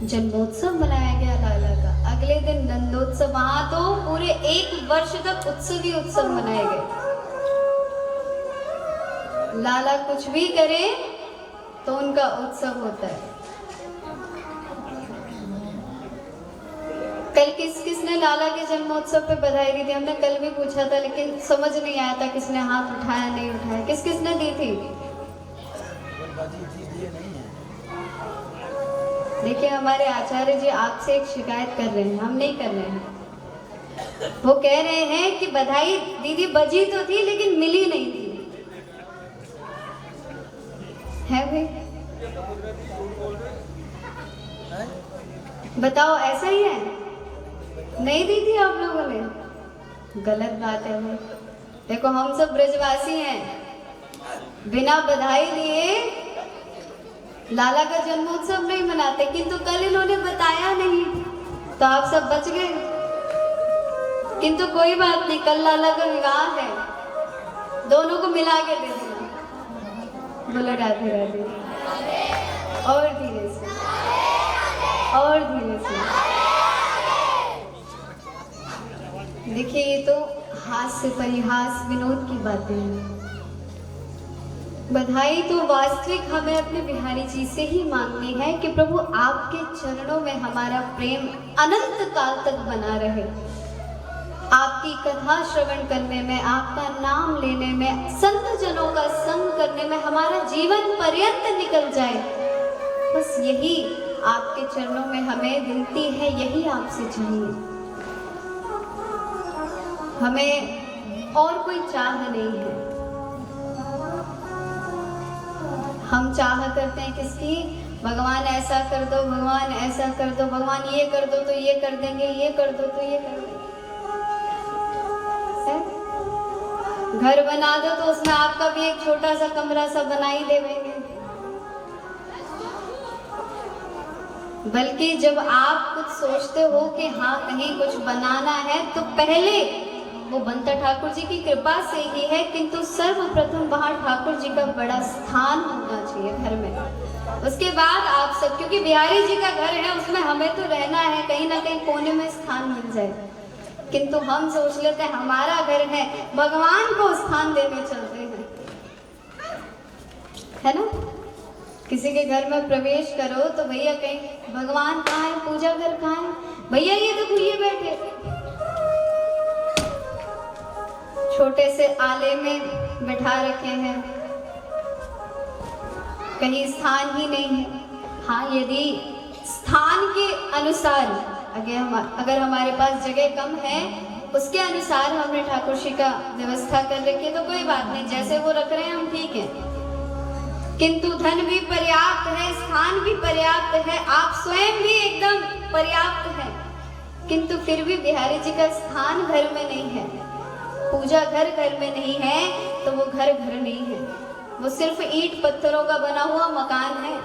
जन्मोत्सव मनाया गया लाला का। अगले दिन नंदोत्सव, वहां तो पूरे 1 वर्ष तक उत्सव ही उत्सव मनाए गए। लाला कुछ भी करे तो उनका उत्सव होता है। कल किसने लाला के जन्मोत्सव पे बधाई दी थी? हमने कल भी पूछा था, लेकिन समझ नहीं आया था किसने हाथ उठाया नहीं उठाया। किसने दी थी? देखिए, हमारे आचार्य जी आपसे एक शिकायत कर रहे हैं, हम नहीं कर रहे हैं। वो कह रहे हैं कि बधाई दीदी बजी तो थी लेकिन मिली नहीं थी। है भाई, बताओ ऐसा ही है? नहीं दी थी आप लोगों ने? गलत बात है भाई। देखो, हम सब ब्रजवासी हैं, बिना बधाई दिए लाला का जन्मोत्सव नहीं मनाते, किंतु कल इन्होंने बताया नहीं तो आप सब बच गए। किंतु कोई बात नहीं, कल लाला का विवाह है, दोनों को मिला के दे देना। बोलो राधे राधे। और धीरे से, और धीरे से। देखिए, ये तो हास्य परिहास विनोद की बातें हैं। बधाई तो वास्तविक हमें अपने बिहारी जी से ही मांगनी है कि प्रभु आपके चरणों में हमारा प्रेम अनंत काल तक बना रहे। आपकी कथा श्रवण करने में, आपका नाम लेने में, संत जनों का संग करने में हमारा जीवन पर्यंत निकल जाए। बस यही आपके चरणों में हमें विनती है, यही आपसे चाहिए। हमें और कोई चाह नहीं है। हम चाह करते हैं किसकी? भगवान ऐसा कर दो, भगवान ऐसा कर दो, भगवान ये कर दो तो ये कर देंगे, ये कर दो तो ये कर देंगे। घर बना दो तो उसमें आपका भी एक छोटा सा कमरा सा बना ही देंगे। बल्कि जब आप कुछ सोचते हो कि हाँ कहीं कुछ बनाना है, तो पहले वो बनता ठाकुर जी की कृपा से ही है, किंतु सर्वप्रथम वहाँ ठाकुर जी का बड़ा स्थान होना चाहिए घर में। उसके बाद आप सब, क्योंकि बिहारी जी का घर है, उसमें हमें तो रहना है, कहीं ना कहीं कोने में स्थान मिल जाए। किंतु हम सोच लेते हैं हमारा घर है, भगवान को स्थान देने चलते हैं, है ना। किसी के घर में प्रवेश करो तो भैया कहीं भगवान कहाँ है, पूजा घर कहाँ है, भैया ये देखो ये बैठे छोटे से आले में बैठा रखे हैं, कहीं स्थान ही नहीं है। हाँ, यदि स्थान के अनुसार अगर हमारे पास जगह कम है, उसके अनुसार हमने ठाकुर जी का व्यवस्था कर रखी है तो कोई बात नहीं, जैसे वो रख रहे हैं हम ठीक है। किंतु धन भी पर्याप्त है, स्थान भी पर्याप्त है, आप स्वयं भी एकदम पर्याप्त है, किंतु फिर भी बिहारी जी का स्थान घर में नहीं है, पूजा घर घर में नहीं है, तो वो घर नहीं है, वो सिर्फ ईंट पत्थरों का बना हुआ मकान है।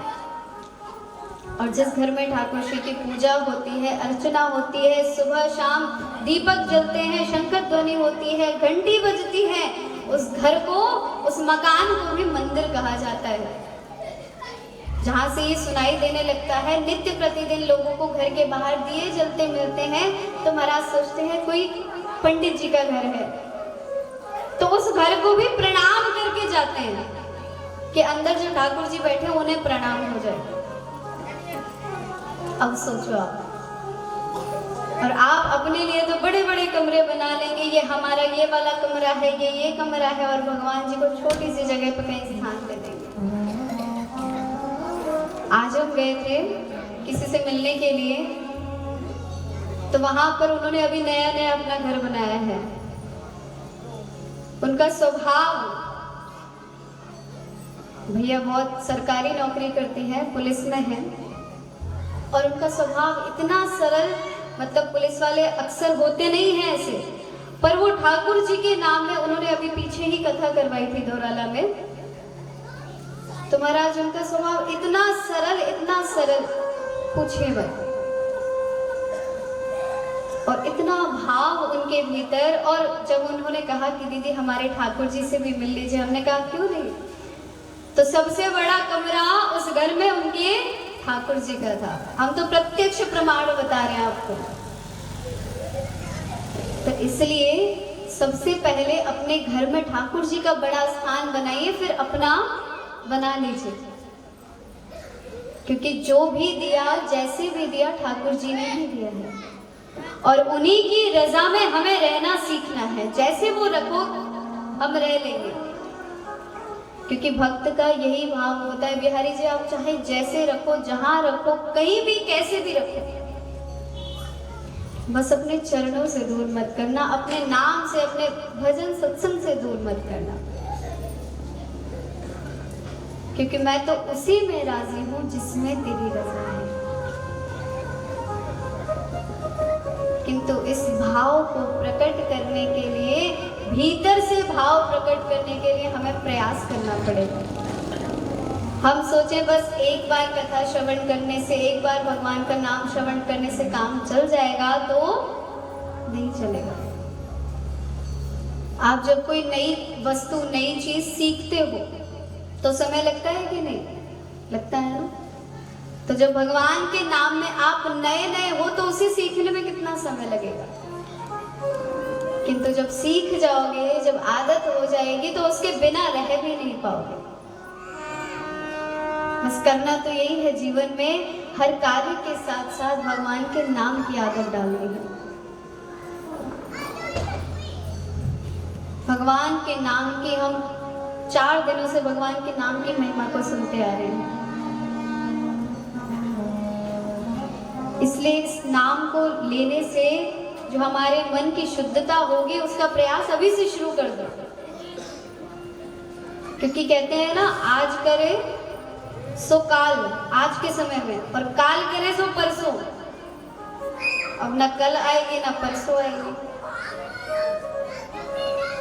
और जिस घर में ठाकुर श्री की पूजा होती है, अर्चना होती है, सुबह शाम दीपक जलते हैं, शंकर ध्वनि होती है, घंटी बजती है, उस घर को, उस मकान को भी मंदिर कहा जाता है। जहाँ से ये सुनाई देने लगता है, नित्य प्रतिदिन लोगों को घर के बाहर दिए जलते मिलते हैं, तो महाराज सोचते हैं कोई पंडित जी का घर है, तो उस घर को भी प्रणाम करके जाते हैं कि अंदर जो ठाकुर जी बैठे उन्हें प्रणाम हो जाए। अब सोचो आप, और आप अपने लिए तो बड़े बड़े कमरे बना लेंगे, ये हमारा ये वाला कमरा है, ये कमरा है, और भगवान जी को छोटी सी जगह पर कहीं स्थान दे देंगे। आज हम गए थे किसी से मिलने के लिए, तो वहां पर उन्होंने अभी नया नया अपना घर बनाया है। उनका स्वभाव, भैया बहुत सरकारी नौकरी करती है, पुलिस में है, और उनका स्वभाव इतना सरल, मतलब पुलिस वाले अक्सर होते नहीं हैं ऐसे, पर वो ठाकुर जी के नाम में, उन्होंने अभी पीछे ही कथा करवाई थी दौराला में, तो महाराज उनका स्वभाव इतना सरल पूछिए मत, और इतना भाव उनके भीतर। और जब उन्होंने कहा कि दीदी हमारे ठाकुर जी से भी मिल लीजिए, हमने कहा क्यों नहीं, तो सबसे बड़ा कमरा उस घर में उनके ठाकुर जी का था। हम तो प्रत्यक्ष प्रमाण बता रहे हैं आपको। तो इसलिए सबसे पहले अपने घर में ठाकुर जी का बड़ा स्थान बनाइए, फिर अपना बना लीजिए। क्योंकि जो भी दिया, जैसे भी दिया, ठाकुर जी ने ही दिया है, और उन्हीं की रजा में हमें रहना सीखना है। जैसे वो रखो हम रह लेंगे, क्योंकि भक्त का यही भाव होता है। बिहारी जी, आप चाहे जैसे रखो, जहां रखो, कहीं भी कैसे भी रखो, बस अपने चरणों से दूर मत करना, अपने नाम से, अपने भजन सत्संग से दूर मत करना। क्योंकि मैं तो उसी में राजी हूं जिसमें तेरी रजा है। किंतु इस भाव को प्रकट करने के लिए, भीतर से भाव प्रकट करने के लिए हमें प्रयास करना पड़ेगा। हम सोचें बस एक बार कथा श्रवण करने से, एक बार भगवान का नाम श्रवण करने से काम चल जाएगा, तो नहीं चलेगा। आप जब कोई नई वस्तु, नई चीज सीखते हो तो समय लगता है कि नहीं लगता है ना? तो जब भगवान के नाम में आप नए नए हो तो उसे सीखने में कितना समय लगेगा। किंतु जब सीख जाओगे, जब आदत हो जाएगी, तो उसके बिना रह भी नहीं पाओगे। बस करना तो यही है जीवन में, हर कार्य के साथ साथ भगवान के नाम की आदत डालनी है। भगवान के नाम की हम 4 दिनों से भगवान के नाम की महिमा को सुनते आ रहे हैं। इसलिए इस नाम को लेने से जो हमारे मन की शुद्धता होगी, उसका प्रयास अभी से शुरू कर दो। क्योंकि कहते हैं ना, आज करे सो काल, आज के समय में, और काल करे सो परसों। अब ना कल आएगी ना परसों आएगी।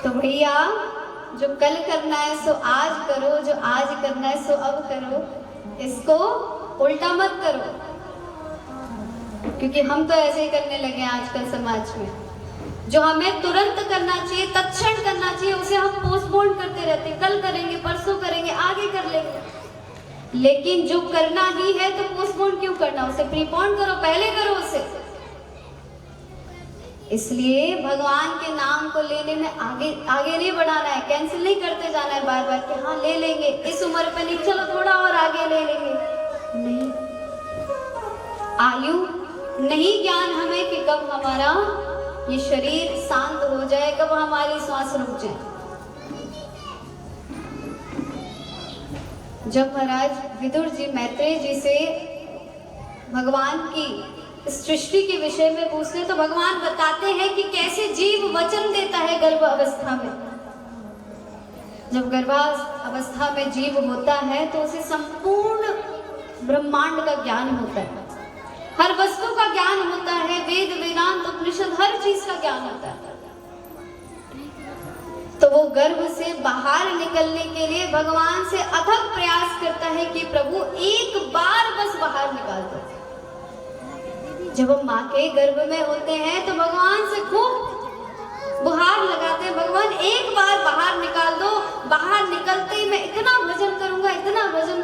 तो भैया, जो कल करना है सो आज करो, जो आज करना है सो अब करो। इसको उल्टा मत करो, क्योंकि हम तो ऐसे ही करने लगे हैं आजकल समाज में। जो हमें तुरंत करना चाहिए, तत्क्षण करना चाहिए, उसे हम पोस्टपोन करते रहते हैं। कल करेंगे, परसों करेंगे, आगे कर लेंगे। लेकिन जो करना ही है तो पोस्टपोन क्यों करना? उसे प्रीपोन करो, पहले करो उसे। इसलिए भगवान के नाम को लेने में आगे नहीं बढ़ाना है, कैंसिल नहीं करते जाना है बार बार कि हाँ ले लेंगे, इस उम्र पे नहीं, चलो थोड़ा और आगे ले लेंगे। नहीं, आयु नहीं ज्ञान हमें कि कब हमारा ये शरीर शांत हो जाए, कब हमारी श्वास रुक जाए। जब महाराज विदुर जी मैत्रेय जी से भगवान की सृष्टि के विषय में पूछते, तो भगवान बताते हैं कि कैसे जीव वचन देता है गर्भ अवस्था में। जब गर्भावस्था में जीव होता है तो उसे संपूर्ण ब्रह्मांड का ज्ञान होता है, हर वस्तु का ज्ञान होता है, वेद वेदांत उपनिषद हर चीज का ज्ञान होता है। तो वो गर्भ से बाहर निकलने के लिए भगवान से अथक प्रयास करता है कि प्रभु एक बार बस बाहर निकाल दो। जब हम माँ के गर्भ में होते हैं तो भगवान से खूब गुहार लगाते हैं, भगवान एक बार बाहर निकाल दो। बाहर निकलते ही मैं इतना भजन करूंगा, इतना भजन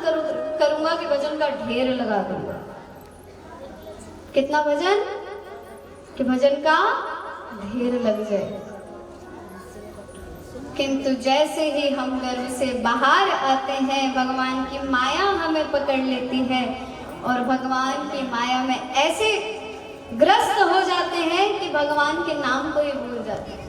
करूंगा कि भजन का ढेर लगा दूंगा। कितना भजन? कि भजन का ढेर लग जाए। किंतु जैसे ही हम गर्भ से बाहर आते हैं, भगवान की माया हमें पकड़ लेती है और भगवान की माया में ऐसे ग्रस्त हो जाते हैं कि भगवान के नाम को ही भूल जाते हैं।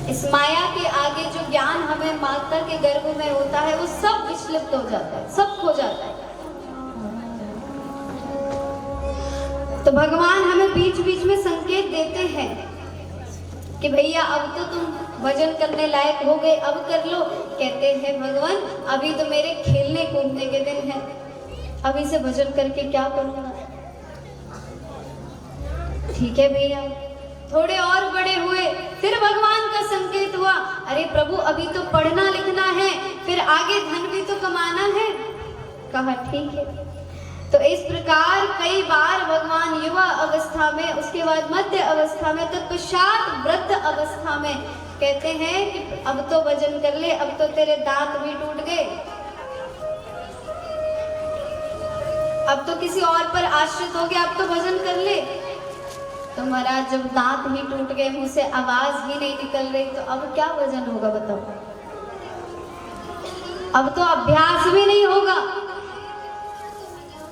इस माया के आगे जो ज्ञान हमें माता के गर्भ में होता है, वो सब विचलित हो जाता है, सब खो जाता है। तो भगवान हमें बीच बीच में संकेत देते हैं कि भैया अब तो तुम भजन करने लायक हो गए, अब कर लो। कहते हैं भगवान, अभी तो मेरे खेलने कूदने के दिन है, अभी से भजन करके क्या करूंगा। ठीक है भैया, थोड़े और बड़े हुए, फिर भगवान का संकेत हुआ, अरे प्रभु अभी तो पढ़ना लिखना है, फिर आगे धन भी तो कमाना है। कहा ठीक है। तो इस प्रकार कई बार भगवान युवा अवस्था में, उसके बाद मध्य अवस्था में, तत्पश्चात वृद्ध अवस्था में कहते हैं कि अब तो भजन कर ले, अब तो तेरे दांत भी टूट गए, अब तो किसी और पर आश्रित हो गया, अब तो भजन कर ले। तो महाराज जब दांत ही टूट गए, मुंह से आवाज ही नहीं निकल रही, तो अब क्या भजन होगा बताओ। अब तो अभ्यास भी नहीं होगा।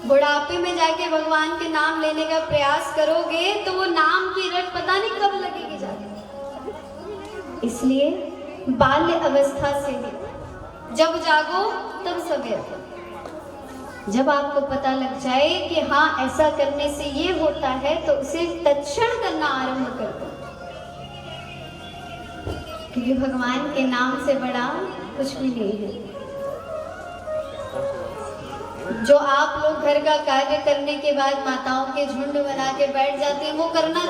बुढ़ापे में जाके भगवान के नाम लेने का प्रयास करोगे तो वो नाम की रट पता नहीं कब लगेगी जाके। इसलिए बाल्य अवस्था से ही जब जागो तब सवेरे, जब आपको पता लग जाए कि हाँ ऐसा करने से ये होता है, तो उसे तत्क्षण करना आरंभ कर दो। क्योंकि भगवान के नाम से बड़ा कुछ भी नहीं है। जो आप लोग घर का कार्य करने के बाद माताओं के झुंड बना के बैठ जाते हैं, वो करना